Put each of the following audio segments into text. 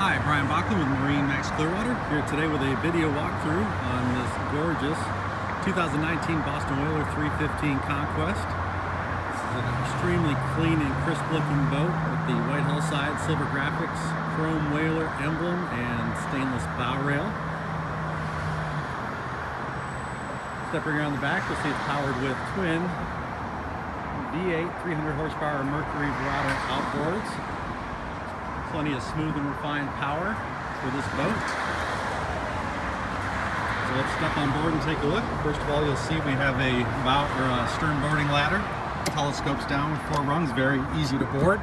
Hi, Brian Bachman with MarineMax Clearwater, here today with a video walkthrough on this gorgeous 2019 Boston Whaler 315 Conquest. This is an extremely clean and crisp looking boat with the white hull side, silver graphics, chrome whaler emblem, and stainless bow rail. Stepping around the back, you'll see it's powered with twin V8 300 horsepower Mercury Versatility outboards. Plenty of smooth and refined power for this boat. So let's step on board and take a look. First of all, you'll see we have a bow or a stern boarding ladder. Telescopes down with 4 rungs, very easy to board.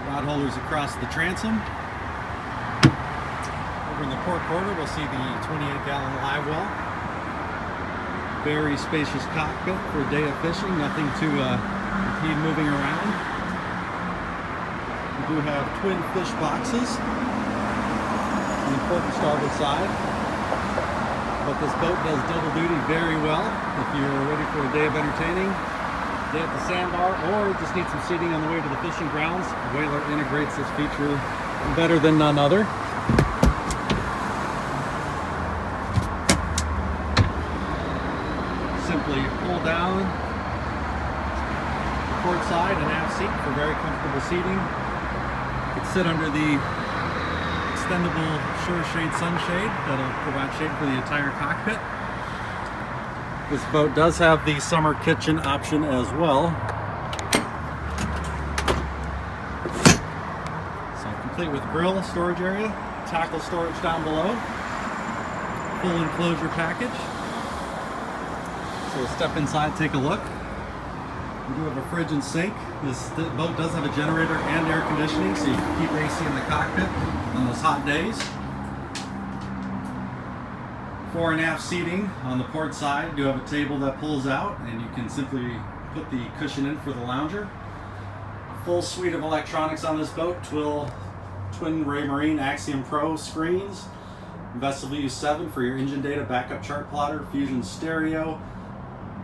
Rod holders across the transom. Over in the port quarter, we'll see the 28-gallon live well. Very spacious cockpit for a day of fishing, nothing to impede moving around. We do have twin fish boxes on the port and starboard side, but this boat does double duty very well if you're ready for a day of entertaining, day at the sandbar, or just need some seating on the way to the fishing grounds. Whaler integrates this feature better than none other. Simply pull down the port side and aft seat for very comfortable seating. You can sit under the extendable shore shade sunshade that'll provide shade for the entire cockpit. This boat does have the summer kitchen option as well. So complete with grill, storage area, tackle storage down below, full enclosure package. So we'll step inside, take a look. We do have a fridge and sink. This boat does have a generator and air conditioning, so you can keep AC in the cockpit on those hot days. Fore and aft seating on the port side. You do have a table that pulls out, and you can simply put the cushion in for the lounger. Full suite of electronics on this boat. Twin Raymarine Axiom Pro screens. Vessel VU7 for your engine data, backup chart plotter, Fusion stereo,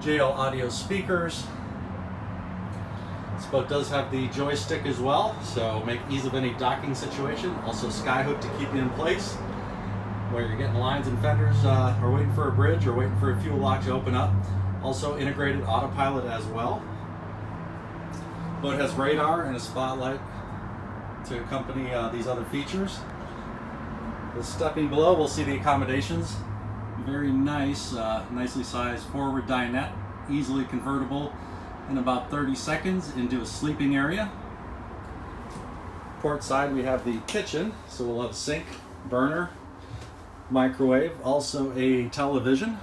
JL audio speakers. This boat does have the joystick as well, so make ease of any docking situation. Also skyhook to keep you in place where you're getting lines and fenders or waiting for a bridge or waiting for a fuel lock to open up. Also integrated autopilot as well. Boat has radar and a spotlight to accompany these other features. Stepping below, we'll see the accommodations. Very nice, nicely sized forward dinette, easily convertible in about 30 seconds into a sleeping area. Port side, we have the kitchen, so we'll have a sink, burner, microwave, also a television.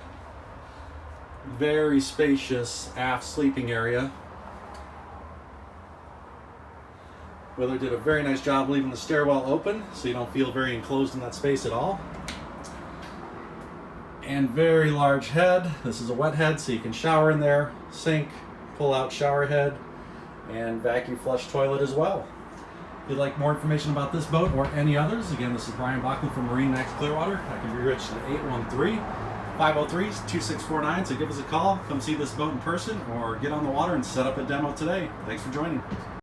Very spacious aft sleeping area. Whaler did a very nice job leaving the stairwell open, so you don't feel very enclosed in that space at all. And very large head. This is a wet head, so you can shower in there, sink, pull out shower head, and vacuum flush toilet as well. If you'd like more information about this boat or any others, again, this is Brian Bachman from MarineMax Clearwater. I can be reached at 813-503-2649, so give us a call, come see this boat in person, or get on the water and set up a demo today. Thanks for joining.